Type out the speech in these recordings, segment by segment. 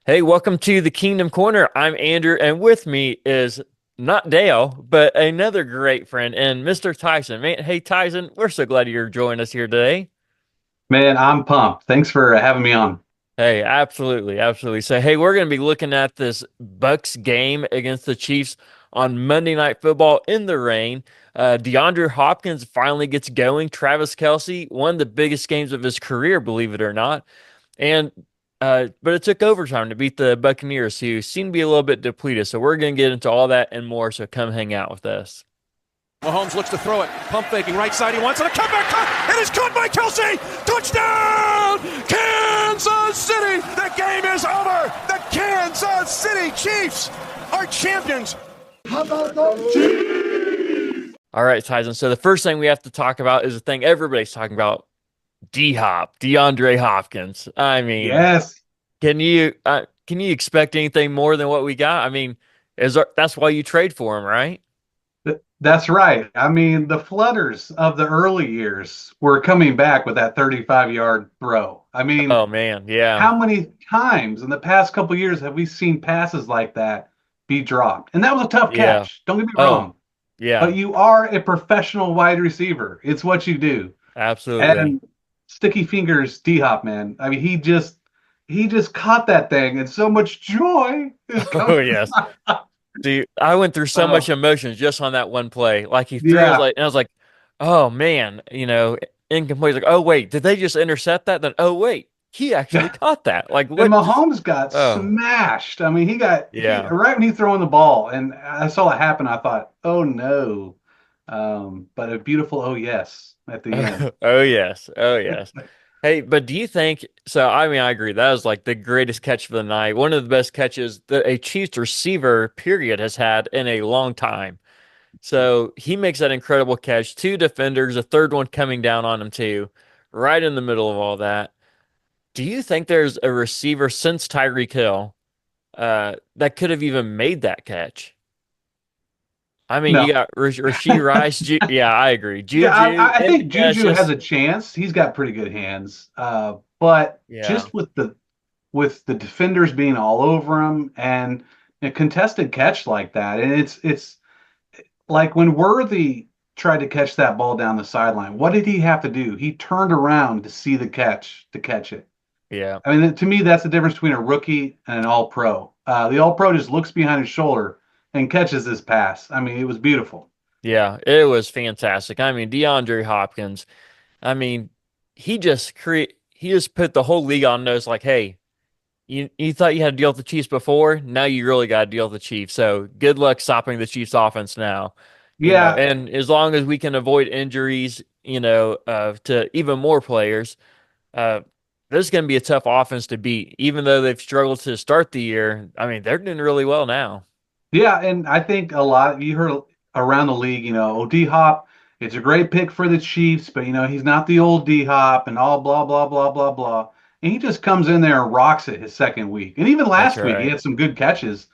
Hey, welcome to the Kingdom Corner. I'm Andrew, and with me is not Dale, but another great friend, and Mr. Tyson. Man, hey Tyson, we're so glad you're joining us here today. Man, I'm pumped. Thanks for having me on. Hey, absolutely, absolutely. So, hey, we're going to be looking at this Bucks game against the Chiefs on Monday Night Football in the rain. Deandre Hopkins finally gets going. Travis Kelce, one of the biggest games of his career, believe it or not. And but it took overtime to beat the Buccaneers, who seem to be a little bit depleted. So we're going to get into all that and more. So come hang out with us. Mahomes looks to throw it. Pump faking right side. He wants it. A comeback cut. It is caught by Kelce. Touchdown! Kansas City. The game is over. The Kansas City Chiefs are champions. How about those Chiefs? All right, Tyson. So the first thing we have to talk about is the thing everybody's talking about: D-Hop, DeAndre Hopkins. I mean, Yes, can you expect anything more than what we got? I mean, that's why you trade for him, right? that's right. I mean, the Flutters of the early years were coming back with that 35-yard throw. I mean, Oh man, yeah, how many times in the past couple years have we seen passes like that be dropped? And that was a tough yeah. catch. Don't get me Oh wrong, yeah, but you are a professional wide receiver. It's what you do. absolutely. And sticky fingers, D Hop, man. I mean, he just caught that thing, and so much joy is Oh coming. yes. Dude, I went through so much Uh, emotion just on that one play. Like he threw, yeah, and I was like, "Oh man," incomplete. Like, "Oh wait, did they just intercept that?" Then, "Oh wait, he actually yeah. caught that." Like, And what? Mahomes got Oh, smashed. I mean, he yeah. right when he throwing the ball, and I saw it happen. I thought, oh no, but a beautiful oh yes at the end. Oh yes, oh yes. Hey, but do you think so? I mean, I agree. That was like the greatest catch of the night. One of the best catches that a Chiefs receiver, period, has had in a long time. So he makes that incredible catch. Two defenders, a third one coming down on him too, right in the middle of all that. Do you think there's a receiver since Tyreek Hill that could have even made that catch? I mean, you No, got Rasheed Rice. Yeah, I agree. yeah, Juju, I and think yeah, it's Juju has just a chance. He's got pretty good hands, but yeah, just with the defenders being all over him and a contested catch like that, and it's like when Worthy tried to catch that ball down the sideline, what did he have to do? He turned around to see the catch to catch it. yeah, I mean, to me, that's the difference between a rookie and an all pro. The all pro just looks behind his shoulder and catches this pass. I mean, it was beautiful. yeah. It was fantastic. I mean, DeAndre Hopkins. I mean, he just put the whole league on notice. Like, hey, you thought you had to deal with the Chiefs before. Now you really got to deal with the Chiefs. So good luck stopping the Chiefs offense now. Yeah, And as long as we can avoid injuries, to even more players, uh, this is going to be a tough offense to beat. Even though they've struggled to start the year, I mean, they're doing really well now. yeah, and I think a lot you heard around the league, oh, D Hop, it's a great pick for the Chiefs, but he's not the old D Hop and all blah blah blah blah blah. And he just comes in there and rocks it his second week. And even That's last week he right. had some good catches.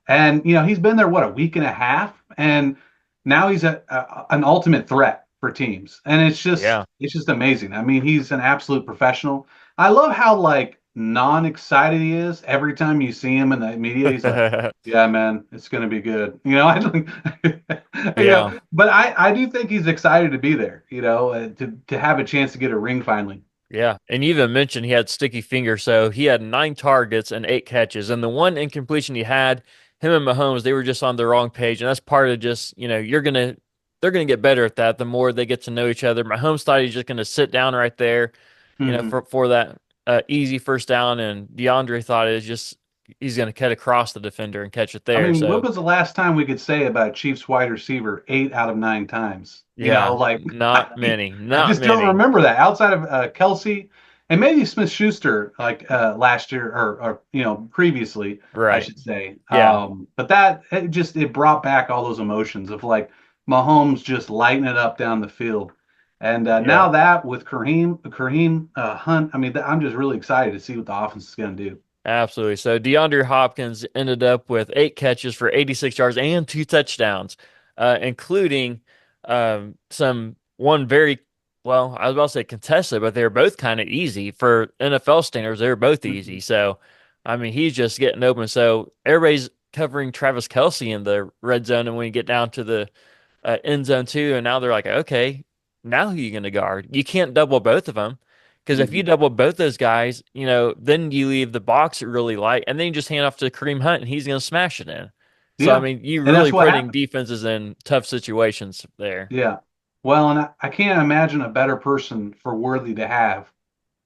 And he's been there what a week and a half, and now he's an ultimate threat for teams. And Yeah. it's just amazing. I mean, he's an absolute professional. I love how like non-excited he is every time you see him in the media. He's like, yeah, man, it's gonna be good. I don't, Yeah. but I do think he's excited to be there. To have a chance to get a ring finally. Yeah. And you even mentioned he had sticky fingers. So he had 9 targets and 8 catches. And the one incompletion he had, him and Mahomes, they were just on the wrong page. And that's part of just, they're going to get better at that the more they get to know each other. Mahomes thought he's just going to sit down right there, Mhm. for that easy first down. And DeAndre thought it was just, he's going to cut across the defender and catch it I there. mean, when So, was the last time we could say about Chiefs wide receiver 8 out of 9 times? yeah, Like not many, I not just don't many. remember that outside of Kelce and maybe Smith Schuster, like last year or previously, I Right. should say. Yeah. But that it brought back all those emotions of like Mahomes just lighting it up down the field. And Yeah. now that with Kareem Hunt, I mean, I'm just really excited to see what the offense is going to do. Absolutely. So DeAndre Hopkins ended up with 8 catches for 86 yards and 2 touchdowns, including some one very well, I was about to say contested, but they were both kind of easy for NFL standards. They were both easy. Mhm. So I mean, he's just getting open. So everybody's covering Travis Kelce in the red zone, and when you get down to the end zone too, and now they're like, okay, now who you going to guard? You can't double both of them because if you Hmm. double both those guys, then you leave the box really light, and then you just hand off to Kareem Hunt, and he's going to smash it in. So I Yeah, mean, you and really that's what putting happened. defenses in tough situations there. Yeah. Well, and I can't imagine a better person for Worthy to have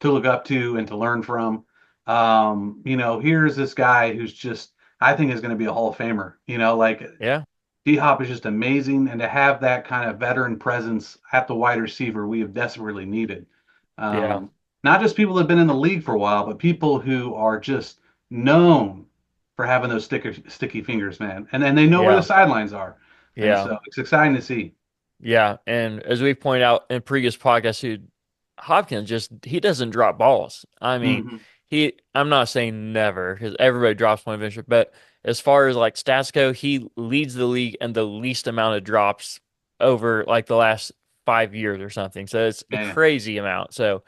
to look up to and to learn from. Here's this guy who's just, I think is going to be a Hall of Famer. Like Yeah, D Hop is just amazing, and to have that kind of veteran presence at the wide receiver, we have desperately needed. yeah, Um, Not just people that have been in the league for a while, but people who are just known for having those sticky fingers, man, and they know where the yeah, sidelines are, and yeah. so it's exciting to see. Yeah, and as we pointed out in previous podcasts, Hopkins just he doesn't drop balls. I mean, Hmm. I'm not saying never because everybody drops one eventually, but as far as like stats go, he leads the league in the least amount of drops over like the last 5 years or something. So it's a Yeah, crazy amount. So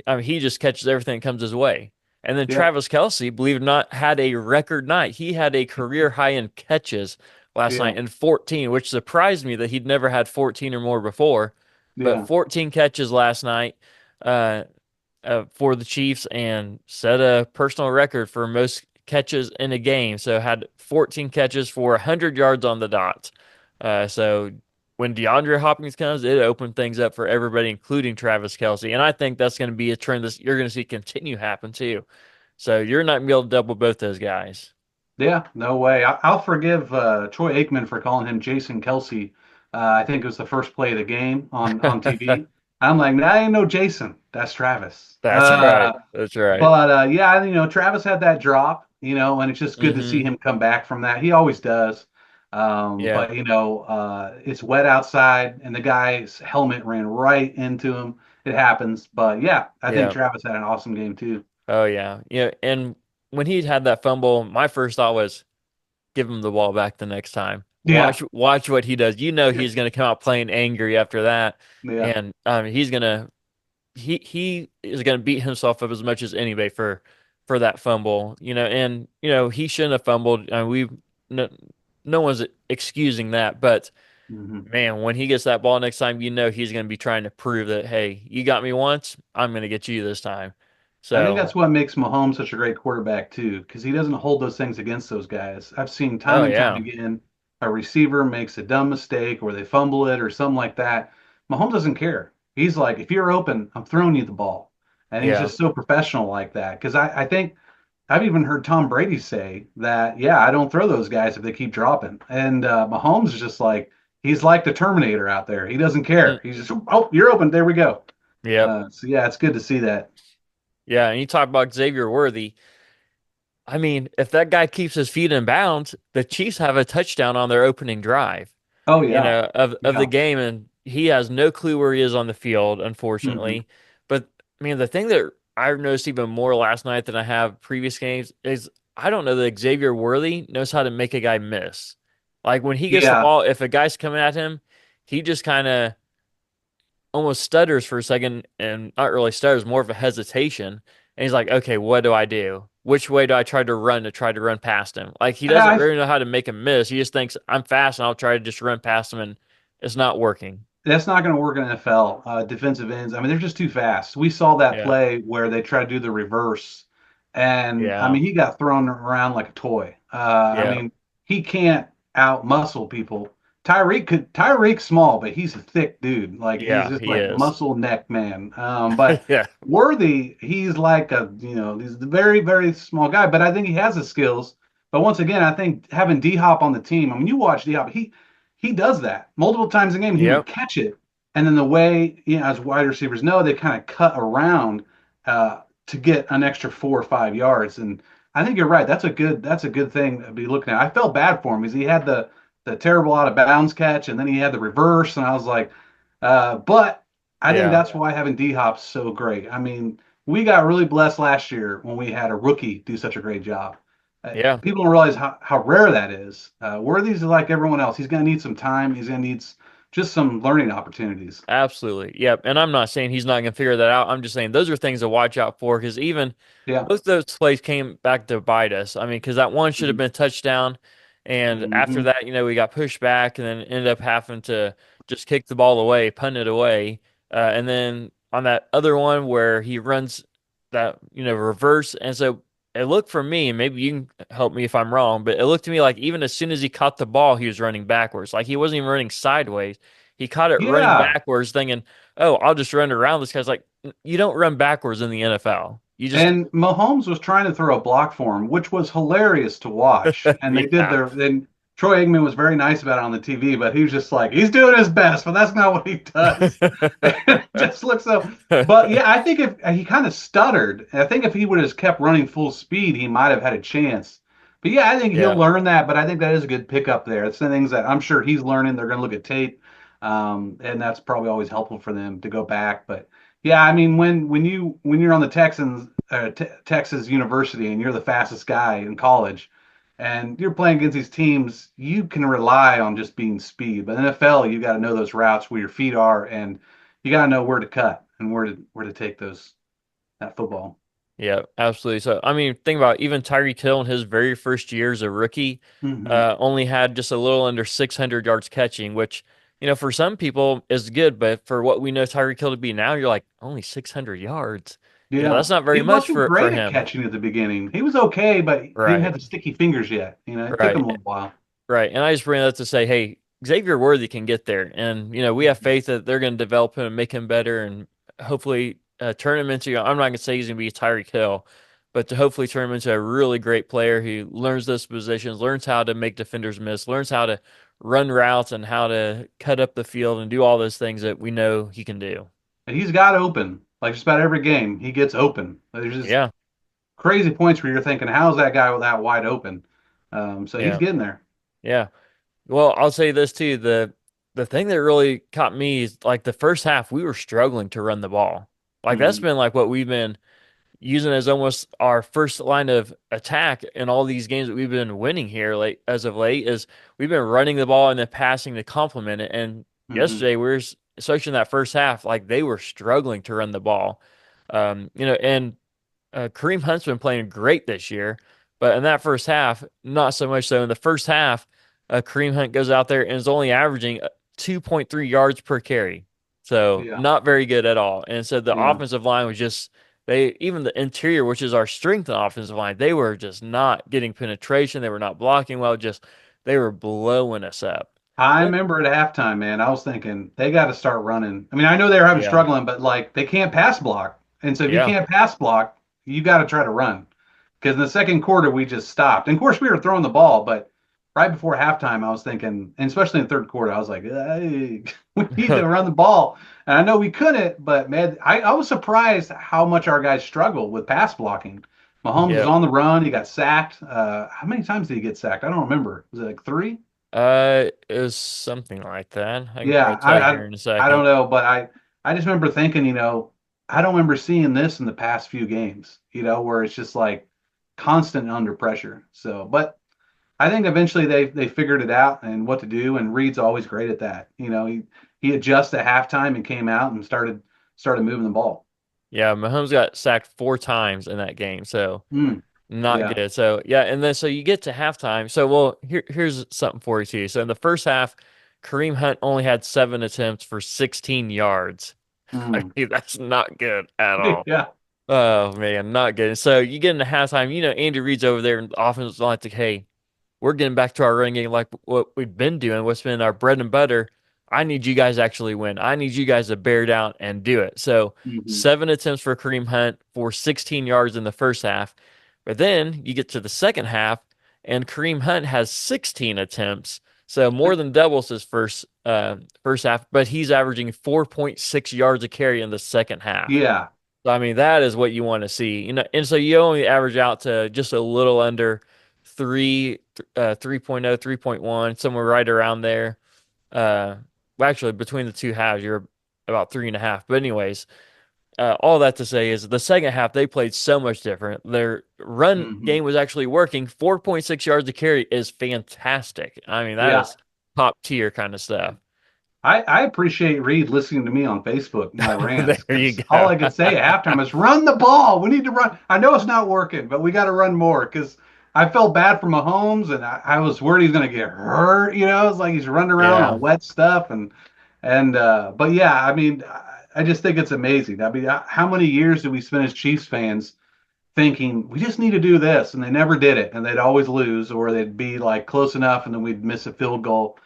I mean, he just catches everything that comes his way. And then yeah, Travis Kelce, believe it or not, had a record night. He had a career high in catches last yeah, night in 14, which surprised me that he'd never had 14 or more before. But yeah. 14 catches last night uh, for the Chiefs and set a personal record for most catches in a game. So had 14 catches for 100 yards on the dot. So when DeAndre Hopkins comes, it opened things up for everybody, including Travis Kelce. And I think that's going to be a trend that you're going to see continue happen too. So you're not going to be able to double both those guys. Yeah, no way. I'll forgive Troy Aikman for calling him Jason Kelsey. I think it was the first play of the game on TV. I'm like, that ain't no Jason. That's Travis. That's right. That's right. But yeah, Travis had that drop, and it's just good to see Hmm. him come back from that. He always does. Yeah. But it's wet outside, and the guy's helmet ran right into him. It happens. But yeah, I think Yeah. Travis had an awesome game too. Oh yeah. Yeah. And when he had that fumble, my first thought was give him the ball back the next time. Yeah, Watch what he does. You know he's going to come out playing angry after that, yeah. and he is going to beat himself up as much as anybody for that fumble. And he shouldn't have fumbled. No, no one's excusing that, but Hmm. man, when he gets that ball next time, he's going to be trying to prove that hey, you got me once, I'm going to get you this time. I think So, that's what makes Mahomes such a great quarterback too, because he doesn't hold those things against those guys. I've seen time oh and time yeah, again a receiver makes a dumb mistake or they fumble it or something like that. Mahomes doesn't care. He's like, if you're open, I'm throwing you the ball. And he's yeah. just so professional like that. Because I think I've even heard Tom Brady say that, yeah, I don't throw those guys if they keep dropping. And Mahomes is just like, he's like the Terminator out there. He doesn't Mm, care. He's just, oh, you're open. There we go. yep. So yeah, it's good to see that. Yeah, and you talk about Xavier Worthy. I mean, if that guy keeps his feet in bounds, the Chiefs have a touchdown on their opening drive, Oh yeah. of the Yeah. game, and he has no clue where he is on the field, Hmm. unfortunately. But I mean, the thing that I've noticed even more last night than I have previous games is I don't know that Xavier Worthy knows how to make a guy miss. Like when he gets the Yeah, ball, if a guy's coming at him, he just kind of almost stutters for a second and not really stutters, more of a hesitation. And he's like, okay, what do I do? Which way do I try to run past him? Like he doesn't I, really know how to make him miss. He just thinks I'm fast and I'll try to just run past him and it's not working. that's not going to work in NFL. Defensive ends, I mean, they're just too fast. We saw that Yeah. play where they tried to do the reverse, and I Yeah. mean, he got thrown around like a toy. I Yeah. mean, he can't out muscle people. Tyreek's small, but he's a thick dude. Like he's Yeah, just he like is. muscle neck man. But Yeah. Worthy, he's like he's a very, very small guy, but I think he has the skills. But once again, I think having D Hop on the team, I mean, you watch D Hop, he does that multiple times a game. He would Yep. catch it, and then the way as wide receivers know, they kind of cut around to get an extra 4 or 5 yards. And I think you're right. That's a good thing to be looking at. I felt bad for him because he had the terrible out of bounds catch, and then he had the reverse, and I was like, but I think Yeah. that's why having D Hop's so great. I mean, we got really blessed last year when we had a rookie do such a great job. Yeah. People don't realize how rare that is. Worthy's like everyone else. He's going to need some time. He's going to need just some learning opportunities. Absolutely. Yep. And I'm not saying he's not going to figure that out. I'm just saying those are things to watch out for because even Yeah. both those plays came back to bite us. I mean, because that one should have Mhm. been a touchdown. And after Mhm. that, we got pushed back and then ended up having to just kick the ball away, punt it away. And then on that other one where he runs that, reverse. And so it looked for me, and maybe you can help me if I'm wrong, but it looked to me like even as soon as he caught the ball, he was running backwards. Like he wasn't even running sideways. He caught it running Yeah. backwards, thinking, "Oh, I'll just run around this guy's." Like, you don't run backwards in the NFL. You just, And Mahomes was trying to throw a block for him, which was hilarious to watch. And they did yeah, their then Troy Aikman was very nice about it on the TV, but he was just like, he's doing his best, but that's not what he does. It just looks so. But yeah, I think if he kind of stuttered, I think if he would have kept running full speed, he might have had a chance. But yeah, I think he'll yeah, learn that. But I think that is a good pickup there. It's the things that I'm sure he's learning. They're going to look at tape, and that's probably always helpful for them to go back. But yeah, I mean, when you're on the Texans, Texas University, and you're the fastest guy in college, and you're playing against these teams, you can rely on just being speed. But in the NFL, you got to know those routes where your feet are, and you got to know where to cut and where to take that football. yeah, absolutely. So, I mean, think about even Tyreek Hill in his very first year as a rookie, Hmm. only had just a little under 600 yards catching, which, for some people is good, but for what we know Tyreek Hill to be now, you're like, only 600 yards. Yeah, That's not very he much wasn't for great at him. catching at the beginning. He was okay, but he didn't have Right, the sticky fingers yet. It took him right. a little while. Right. And I just bring that to say, hey, Xavier Worthy can get there. And, we have faith that they're going to develop him and make him better and hopefully turn him into, I'm not going to say he's going to be Tyreek Hill, but to hopefully turn him into a really great player who learns those positions, learns how to make defenders miss, learns how to run routes and how to cut up the field and do all those things that we know he can do. And he's got open. Like just about every game, he gets open. There's just Yeah. crazy points where you're thinking, how's that guy with that wide open? So he's Yeah. getting there. Yeah. Well, I'll say this too. The thing that really caught me is like the first half, we were struggling to run the ball. Like that's Mhm. been like what we've been using as almost our first line of attack in all these games that we've been winning here late as of late is we've been running the ball and then passing to complement it. And Mhm. yesterday especially in that first half, like they were struggling to run the ball. And Kareem Hunt's been playing great this year, but in that first half, not so much so. In the first half, Kareem Hunt goes out there and is only averaging 2.3 yards per carry. So Yeah. not very good at all. And so the Yeah. offensive line was just even the interior, which is our strength in the offensive line, they were just not getting penetration. They were not blocking well, just they were blowing us up. I Then remember at halftime, man, I was thinking they got to start running. I mean, I know they were having yeah, struggling, but like they can't pass block. And so if you yeah. can't pass block, you got to try to run. Because in the second quarter, we just stopped. And of course, we were throwing the ball, but right before halftime, I was thinking, and especially in the third quarter, I was like, hey, we need to run the ball. And I know we couldn't, but man, I was surprised how much our guys struggled with pass blocking. Mahomes was Yeah. on the run. He got sacked. How many times did he get sacked? I don't remember. Was it like three? It was something like that. I can Yeah, probably tell you here in a I don't second. know, but I just remember thinking, I don't remember seeing this in the past few games, where it's just like constant under pressure. So, but I think eventually they figured it out and what to do, and Reed's always great at that. He adjusted at halftime and came out and started moving the ball. Yeah, Mahomes got sacked 4 times in that game, so Mm, not yeah. good. So yeah, and then so you get to halftime. So well, here's something for you too. So in the first half, Kareem Hunt only had 7 attempts for 16 yards. I Mm, mean, that's not good at all. yeah. Oh man, not good. So you get into halftime, Andy Reid's over there and the offense is like, hey, we're getting back to our running game like what we've been doing, what's been our bread and butter. I need you guys to actually win. I need you guys to bear down and do it. So Hmm. 7 attempts for Kareem Hunt for 16 yards in the first half. But then you get to the second half, and Kareem Hunt has 16 attempts. So more than doubles his first half, but he's averaging 4.6 yards a carry in the second half. Yeah. So, I mean, that is what you want to see, and so you only average out to just a little under 3.0, 3.1, somewhere right around there. Well, actually, between the two halves, you're about 3.5. But anyways, all that to say is the second half they played so much different. Their run Hmm. game was actually working. 4.6 yards a carry is fantastic. I mean, that Yeah. is top tier kind of stuff. I appreciate Reed listening to me on Facebook, my rants, There you because all go. I could say at halftime is run the ball. We need to run. I know it's not working, but we got to run more because I felt bad for Mahomes and I was worried he's going to get hurt. It's like he's running around Yeah. on wet stuff but yeah, I mean, I just think it's amazing. I mean, how many years did we spend as Chiefs fans thinking we just need to do this, and they never did it, and they'd always lose, or they'd be like close enough, and then we'd miss a field goal.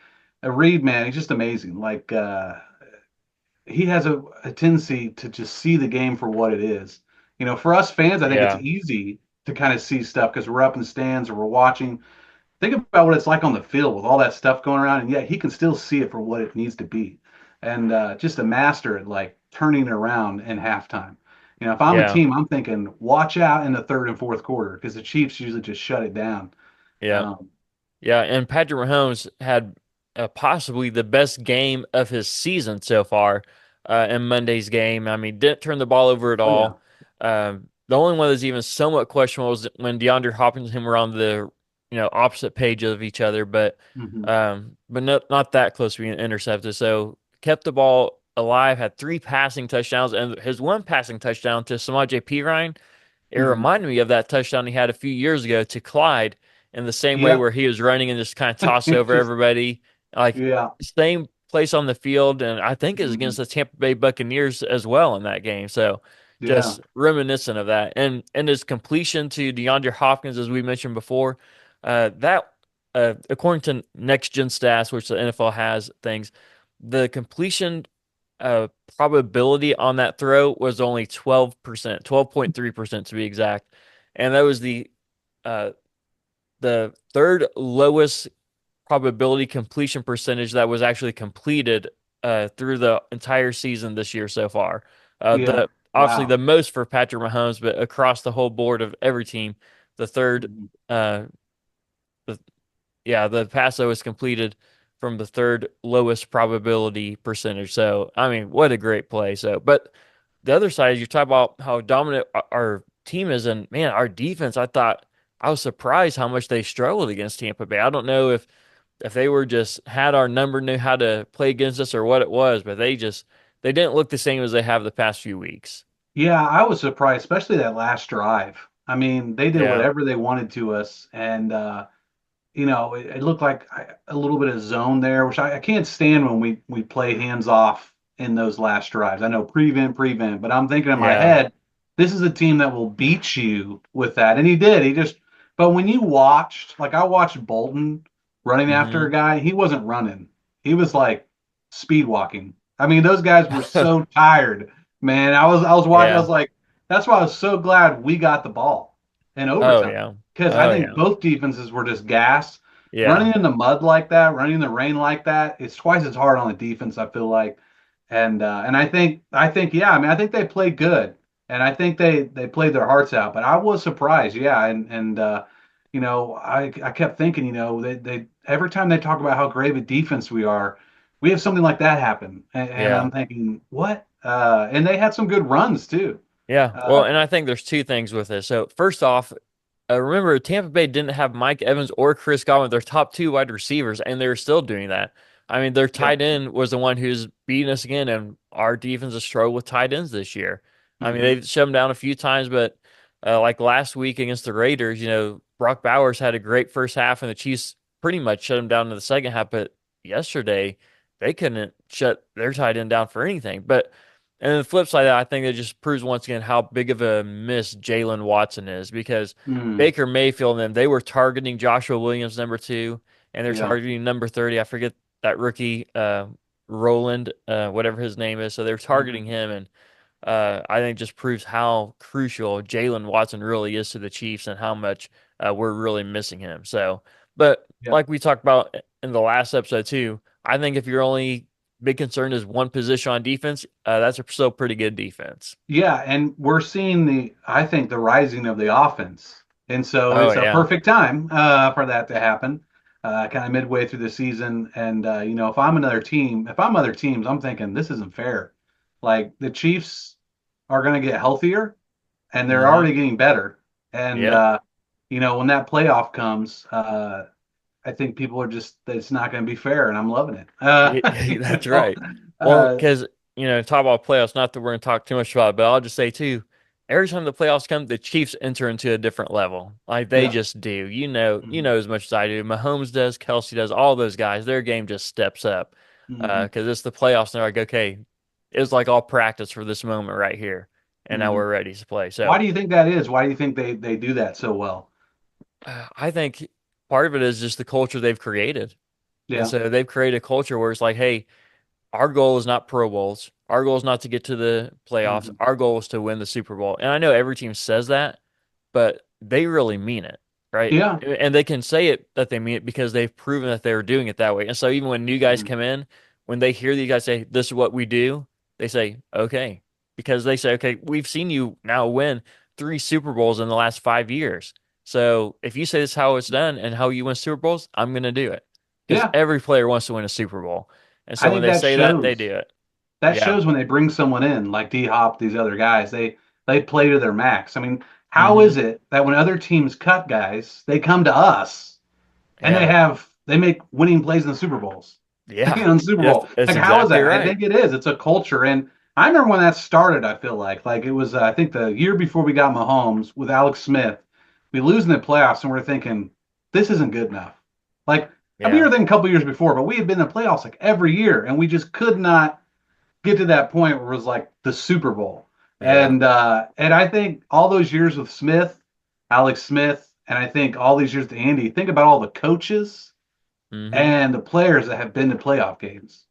Reed, man, he's just amazing. Like he has a tendency to just see the game for what it is. For us fans, I think it's Yeah. easy to kind of see stuff because we're up in the stands or we're watching. Think about what it's like on the field with all that stuff going around, and yet he can still see it for what it needs to be, and just a master at like turning it around in halftime. If I'm a Yeah. team, I'm thinking watch out in the third and fourth quarter because the Chiefs usually just shut it down. Yeah. Um, Yeah, and Patrick Mahomes had possibly the best game of his season so far in Monday's game. I mean, didn't turn the ball over at oh yeah. all. The only one that's even somewhat questionable was when Deandre Hopkins and him were on the opposite page of each other, Hmm. but not that close to being intercepted. So kept the ball alive, had three passing touchdowns, and his one passing touchdown to Samaje Perine, it Hmm. reminded me of that touchdown he had a few years ago to Clyde in the same way Yeah. where he was running and just kind of tossed It's over just everybody. Like yeah. same place on the field, and I think it was Hmm. against the Tampa Bay Buccaneers as well in that game. So Yeah. just reminiscent of that. And his completion to DeAndre Hopkins, as we mentioned before, that according to Next Gen Stats, which the NFL has things, the completion uh, probability on that throw was only 12%, 12.3% to be exact. And that was uh, the third lowest probability completion percentage that was actually completed through the entire season this year so far. Yeah. The obviously Wow. the most for Patrick Mahomes, but across the whole board of every team, the third Mhm. uh, the yeah, the paso is completed from the third lowest probability percentage. So, I mean, what a great play. So, but the other side is you talk about how dominant our team is, and man, our defense. I was surprised how much they struggled against Tampa Bay. I don't know if they were just had our number, knew how to play against us, or what it was, but they didn't look the same as they have the past few weeks. Yeah, I was surprised, especially that last drive. I mean, they did Yeah, whatever they wanted to us, and it looked like a little bit of zone there, which I can't stand when we play hands off in those last drives. I know prevent, but I'm thinking in my yeah, head, this is a team that will beat you with that, and he did. But when you watched, like I watched Bolton running after hmm a guy, he wasn't running. He was like speed walking. I mean, those guys were so tired, man. I was watching. I yeah, was like, that's why I was so glad we got the ball in oh overtime yeah, because I oh think yeah, both defenses were just gassed. yeah, Running in the mud like that, running in the rain like that, it's twice as hard on the defense, I feel like. And I think yeah, I mean I think they played good, and I think they played their hearts out. But I was surprised, yeah, and I kept thinking, they every time they talk about how great of a defense we are, we have something like that happen, and yeah. I'm thinking what? And they had some good runs too. Yeah, Uh, well, and I think there's two things with this. So first off, remember Tampa Bay didn't have Mike Evans or Chris Godwin, their top two wide receivers, and they're still doing that. I mean, their yep. tight end was the one who's beating us again, and our defense has struggled with tight ends this year. I mean, Hmm. they've shut them down a few times, but like last week against the Raiders, Brock Bowers had a great first half, and the Chiefs pretty much shut him down in the second half. But yesterday, they couldn't shut their tight end down for anything. But and then the flip side, I think it just proves once again how big of a miss Jalen Watson is because Hmm. Baker Mayfield and them, they were targeting Joshua Williams, number two, and they're Yeah. targeting number 30. I forget that rookie, Roland, whatever his name is. So they're targeting Hmm. him. And I think just proves how crucial Jalen Watson really is to the Chiefs and how much we're really missing him. So, but Yep. like we talked about in the last episode too, I think if your only big concern is one position on defense, that's a still pretty good defense. Yeah, and we're seeing I think, the rising of the offense. And so Oh it's a yeah, perfect time for that to happen, kind of midway through the season. And, if I'm other teams, I'm thinking this isn't fair. Like the Chiefs are going to get healthier and they're mm-hmm, already getting better. And, yeah, when that playoff comes, I think people are just it's not going to be fair, and I'm loving it. That's So, right. Well, uh, because talk about playoffs. Not that we're going to talk too much about it, but I'll just say too. Every time the playoffs come, the Chiefs enter into a different level. Like they yeah. just do. You Mhm. know as much as I do. Mahomes does, Kelce does, all those guys. Their game just steps up Mhm. because it's the playoffs. And they're like, okay, it was like all practice for this moment right here, and now Mhm. we're ready to play. Why So do you think that is? Why do you think they do that so well? I think part of it is just the culture they've created, and Yeah. so they've created a culture where it's like, hey, our goal is not Pro Bowls. Our goal is not to get to the playoffs. Mhm. Our goal is to win the Super Bowl. And I know every team says that, but they really mean it, right? Yeah. And they can say it that they mean it because they've proven that they were doing it that way. And so even when new guys Mhm. come in, when they hear these guys say, "This is what we do," they say, "Okay," because they say, "Okay, we've seen you now win 3 Super Bowls in the last 5 years. So if you say this is how it's done and how you win Super Bowls, I'm going to do it." Because Yeah. every player wants to win a Super Bowl. And I so when think they say that, they do it. that Yeah. shows when they bring someone in like D Hop, these other guys, they play to their max. I mean, how Hmm. is it that when other teams cut guys, they come to us and Yeah. they make winning plays in the Super Bowls? Yeah. In the Super Yes, Bowl. that's Like, how is exactly that? I right. think it is. It's a culture. And I remember when that started, I feel like it was, I think the year before we got Mahomes with Alex Smith, we lose in the playoffs and we're thinking, this isn't good enough. Like, I mean, you Yeah. were thinking a couple years before, but we had been in the playoffs like every year and we just could not get to that point where it was like the Super Bowl. Yeah. And I think all those years with Smith, Alex Smith, and I think all these years to Andy, think about all the coaches Hmm. and the players that have been to playoff games.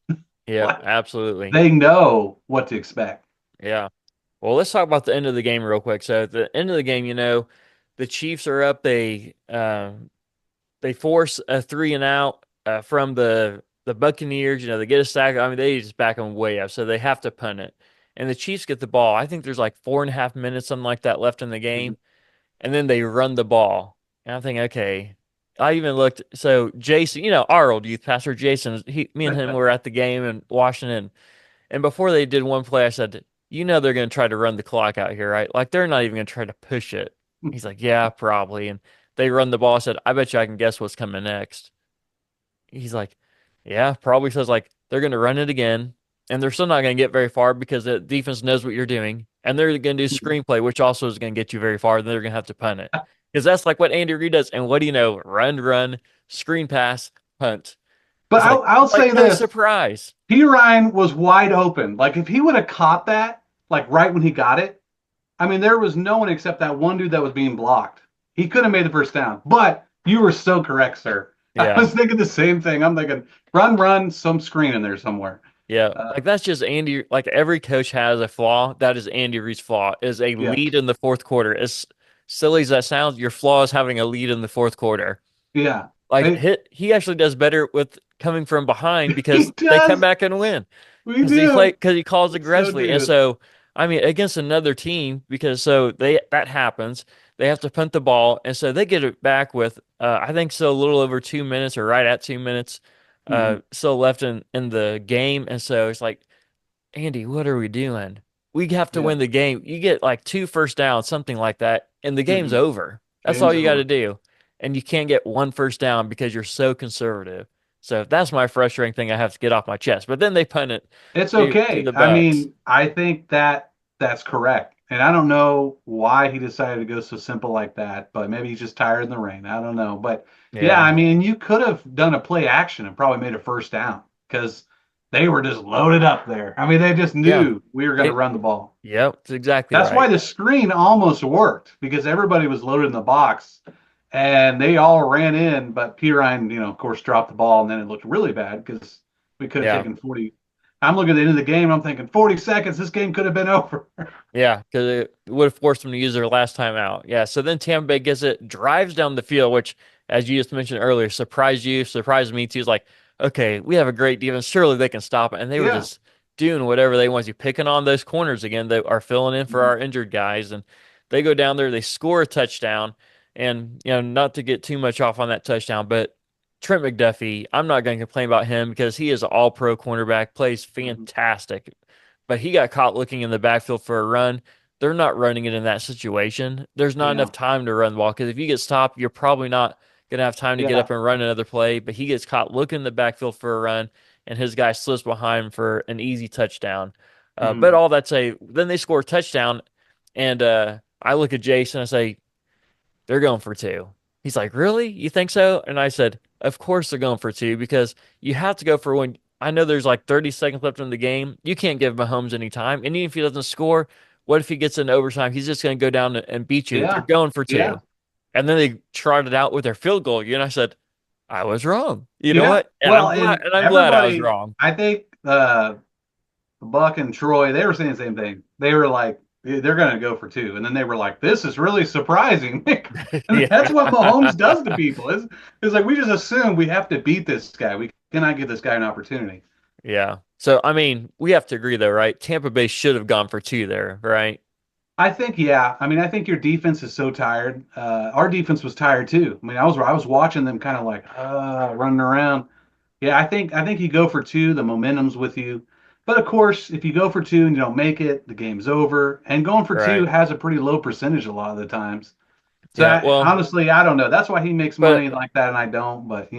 Yeah, Like absolutely. they know what to expect. Yeah. Well, let's talk about the end of the game real quick. So at the end of the game, the Chiefs are up. They force a 3-and-out from the Buccaneers. They get a sack. I mean, they just back them way up, so they have to punt it. And the Chiefs get the ball. I think there's like 4.5 minutes, something like that, left in the Mhm. game. And then they run the ball. And I'm thinking, okay. I even looked. So Jason, our old youth pastor Jason, me and him were at the game in Washington. And before they did one play, I said, they're going to try to run the clock out here, right? Like they're not even going to try to push it. He's like, yeah, probably. And they run the ball. I said, I bet you I can guess what's coming next. He's like, yeah, probably. Says like they're going to run it again, and they're still not going to get very far because the defense knows what you're doing, and they're going to do screenplay, which also is going to get you very far. Then they're going to have to punt it because that's like what Andy Reid does. And what do you know? Run, screen pass, punt. But I'll It's like say no this: surprise. P. Ryan was wide open. Like if he would have caught that, like right when he got it, I mean, there was no one except that one dude that was being blocked. He could have made the first down. But you were so correct, sir. I Yeah. was thinking the same thing. I'm thinking run, some screen in there somewhere. Yeah, Uh, like that's just Andy. Like every coach has a flaw. That is Andy Reid's flaw. Is a yeah, lead in the fourth quarter. As silly as that sounds, your flaw is having a lead in the fourth quarter. yeah. Like I, he actually does better with coming from behind he because they come does. back and win We do. because he calls We so aggressively. And do. so I mean against another team because so they that happens. They have to punt the ball, and so they get it back with I think so a little over 2 minutes or right at 2 minutes Mhm. still left in the game, and so it's like. Andy, what are we doing? We have to Yeah. win the game. You get like 2 first downs, something like that, and the game's Mhm. over. That's all Game's you got to over. do. And you can't get 1 first down because you're so conservative. So that's my frustrating thing I have to get off my chest. But then they punt it It's to okay. the I Bucks. mean, I think that that's correct. And I don't know why he decided to go so simple like that, but maybe he's just tired in the rain. I don't know. But yeah, Yeah. I mean, you could have done a play action and probably made a first down because they were just loaded up there. I mean, they just Yeah. knew we were going to They run the ball. Yep, that's exactly That's why right. the screen almost worked because everybody was loaded in the box and they all ran in, but P. Ryan, of course, dropped the ball and then it looked really bad because we could have Yeah. taken 40. I'm looking at the end of the game. I'm thinking 40 seconds. This game could have been over. Yeah, because it would have forced them to use their last time out. Yeah, so then Tampa Bay gets it, drives down the field, which, as you just mentioned earlier, surprised you, surprised me too. It's like, okay, we have a great defense. Surely they can stop it. And they were Yeah. just doing whatever they want to, picking on those corners again that are filling in for Mhm. our injured guys. And they go down there, they score a touchdown. And, not to get too much off on that touchdown, but Trent McDuffie, I'm not going to complain about him because he is an all pro cornerback, plays Mhm. fantastic, but he got caught looking in the backfield for a run. They're not running it in that situation. There's not Yeah. enough time to run the ball because if you get stopped, you're probably not gonna have time to get Yeah. up and run another play, but he gets caught looking in the backfield for a run, and his guy slips behind him for an easy touchdown. But Mhm. all that say, then they score a touchdown, and I look at Jason and I say, they're going for two. He's like, really? You think so? And I said, of course they're going for two because you have to go for one. I know there's like 30 seconds left in the game. You can't give Mahomes any time. And even if he doesn't score, what if he gets into overtime? He's just going to go down and beat you. They're Yeah. going for Yeah. two. And then they trotted out with their field goal. And I said, I was wrong. You know Yeah. what? And Well, and I'm glad I was everybody, wrong. I think Buck and Troy, they were saying the same thing. They were like, they're going to go for two. And then they were like, this is really surprising. And Yeah. that's what Mahomes does to people. It's like, we just assume we have to beat this guy. We cannot give this guy an opportunity. Yeah. So, I mean, we have to agree though, right? Tampa Bay should have gone for two there, right? I think, yeah. I mean, I think your defense is so tired. Our defense was tired too. I mean, I was watching them kind of like running around. Yeah, I think you go for two, the momentum's with you. But of course, if you go for two and you don't make it, the game's over. And going for two Right. has a pretty low percentage a lot of the times. So Yeah. Well, honestly, I don't know. That's why he makes but money like that and I don't. But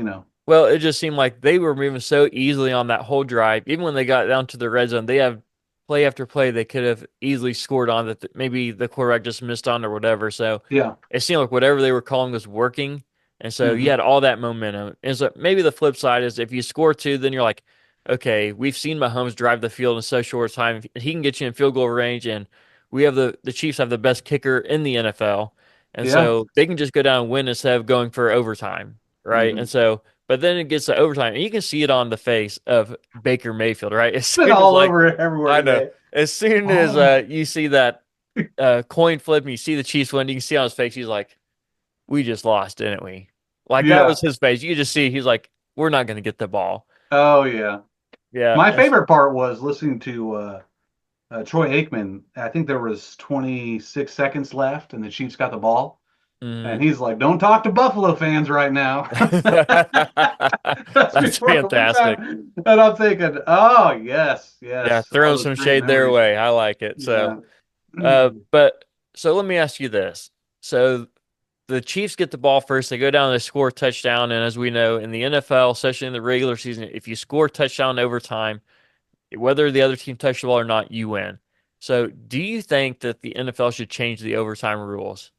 Well, it just seemed like they were moving so easily on that whole drive. Even when they got down to the red zone, they have play after play they could have easily scored on that maybe the quarterback just missed on or whatever. So yeah. it seemed like whatever they were calling was working. And so you Hmm. had all that momentum. And so maybe the flip side is if you score two, then you're like, okay, we've seen Mahomes drive the field in so short time. He can get you in field goal range, and we have the Chiefs have the best kicker in the NFL. And Yeah. so they can just go down and win instead of going for overtime. Right. Hmm. And so but then it gets to overtime, and you can see it on the face of Baker Mayfield, right? As It's been soon as all like over everywhere I know, today. as soon as Oh, you see that coin flip and you see the Chiefs win, you can see on his face, he's like, "We just lost, didn't we?" Like that yeah. was his face. You could just see he's like, "We're not going to get the ball." Oh, yeah. Yeah, My favorite part was listening to Troy Aikman. I think there was 26 seconds left, and the Chiefs got the ball. And mhm. he's like, "Don't talk to Buffalo fans right now." That's That's before fantastic. overtime. And I'm thinking, "Oh yes, Yeah, yes, all throwing those some great shade their memories." way. I like it. So, Yeah. but so let me ask you this. So the Chiefs get the ball first. They go down, they score a touchdown. And as we know, in the NFL, especially in the regular season, if you score a touchdown in overtime, whether the other team touched the ball or not, you win. So do you think that the NFL should change the overtime rules?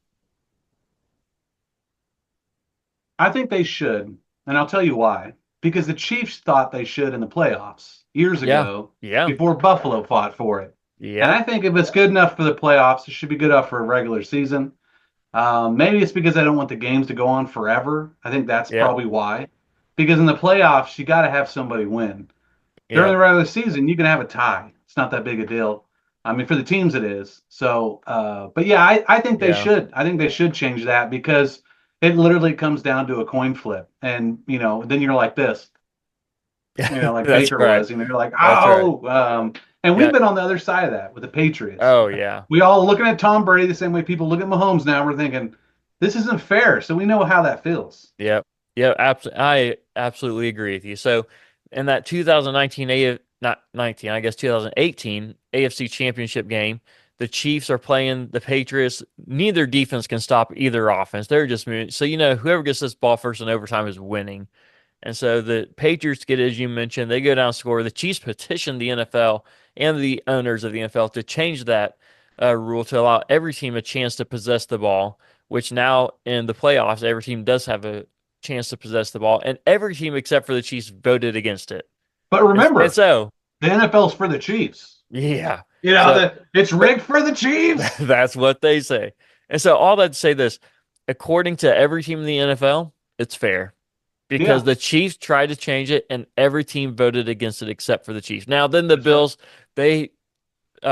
I think they should, and I'll tell you why. Because the Chiefs thought they should in the playoffs years Yeah. ago Yeah. before Buffalo fought for it. And Yep. I think if it's good enough for the playoffs, it should be good enough for a regular season. Maybe it's because I don't want the games to go on forever. I think that's Yep. probably why. Because in the playoffs, you got to have somebody win. During Yep. the regular season, you can have a tie. It's not that big a deal. I mean, for the teams, it is. So, but yeah, I think they Yeah. should. I think they should change that because it literally comes down to a coin flip. And, then you're like this, like That's Baker right. was, you're like, That's right. oh, and we've Yeah. been on the other side of that with the Patriots. Oh yeah. We all looking at Tom Brady the same way people look at Mahomes now. We're thinking, this isn't fair. So we know how that feels. Yep. Yeah, I absolutely agree with you. So in that 2019 not 19, I guess 2018 AFC Championship game, the Chiefs are playing the Patriots. Neither defense can stop either offense. They're just moving. So whoever gets this ball first in overtime is winning. And so the Patriots get, as you mentioned, they go down and score. The Chiefs petitioned the NFL and the owners of the NFL to change that rule to allow every team a chance to possess the ball, which now in the playoffs, every team does have a chance to possess the ball. And every team except for the Chiefs voted against it. But And remember, so, the NFL's for the Chiefs. yeah. So It's rigged for the Chiefs. that's what they say. And so all that to say this, according to every team in the NFL, it's fair. Because Yeah, the Chiefs tried to change it and every team voted against it except for the Chiefs. Now, then the that's right. Bills, they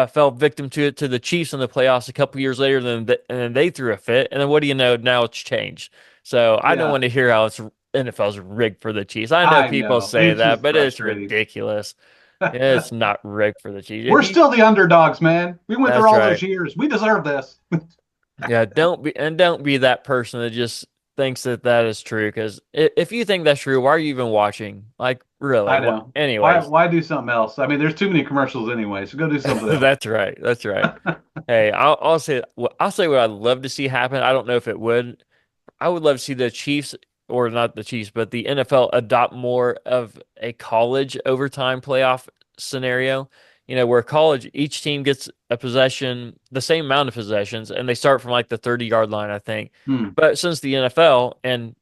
fell victim to it to the Chiefs in the playoffs a couple years later, and then they threw a fit. And then what do you know? Now it's changed. So I don't Yeah, want to hear how it's NFL's rigged for the Chiefs. I know I people know. say It's that, just but it's frustrating. ridiculous. It's not rigged for the Chiefs. We're still the underdogs, man. We went through That's all right. those years. We deserve this. Yeah, don't be that person that just thinks that that is true. Because if you think that's true, why are you even watching? Like, really? I What? know. Why Anyways, why do something else? I mean, there's too many commercials anyway, so go do something else. that's right. That's right. Hey, I'll say what I'd love to see happen. I don't know if it would. I would love to see the Chiefs. or not the Chiefs, but the NFL adopt more of a college overtime playoff scenario. Where college, each team gets a possession, the same amount of possessions, and they start from like the 30-yard line, I think. Hmm. But since the NFL and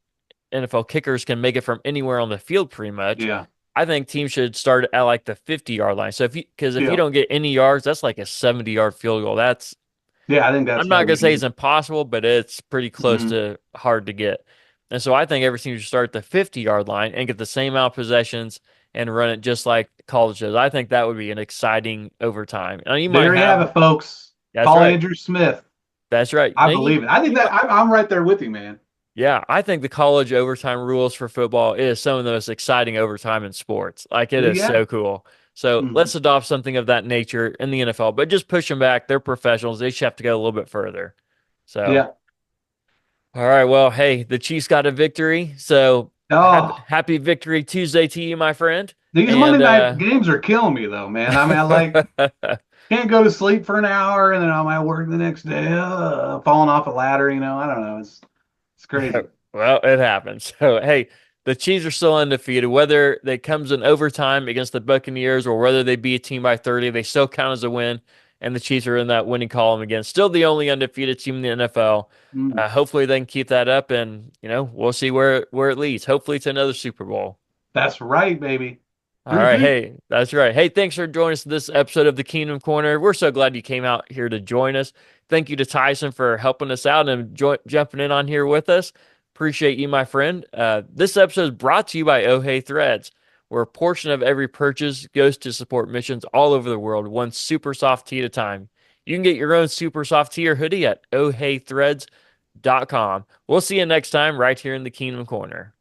NFL kickers can make it from anywhere on the field pretty much, Yeah. I think teams should start at like the 50-yard line. So because if you Yeah. don't get any yards, that's like a 70-yard field goal. Yeah. I think I'm that not would gonna be say it's good. impossible, but it's pretty close Hmm. to hard to get. And so I think every team should start at the 50-yard line and get the same amount of possessions and run it just like college does. I think that would be an exciting overtime. Now you might There you have have it, folks. That's Call right. Andrew Smith. That's right. I Now believe it. I think you that might I'm right there with you, man. Yeah, I think the college overtime rules for football is some of the most exciting overtime in sports. Like it is Yeah. so cool. So Hmm. let's adopt something of that nature in the NFL, but just push them back. They're professionals. They should have to go a little bit further. So, Yeah. all right. Well, hey, the Chiefs got a victory. So Oh, happy Victory Tuesday to you, my friend. these Monday And night games are killing me, though, man. I mean, I like can't go to sleep for an hour and then I'm at work the next day, falling off a ladder. I don't know. It's crazy. well, it happens. So, hey, the Chiefs are still undefeated. Whether it comes in overtime against the Buccaneers or whether they beat a team by 30, they still count as a win. And the Chiefs are in that winning column again. Still the only undefeated team in the NFL. Mm. Hopefully they can keep that up, and we'll see where it leads. Hopefully to another Super Bowl. That's right, baby. All Three right. feet. Hey, that's right. Hey, thanks for joining us this episode of the Kingdom Corner. We're so glad you came out here to join us. Thank you to Tyson for helping us out and jumping in on here with us. Appreciate you, my friend. This episode is brought to you by Oh Hey Threads, where a portion of every purchase goes to support missions all over the world, one super soft tee at a time. You can get your own super soft tee or hoodie at ohheythreads.com. We'll see you next time right here in the Kingdom Corner.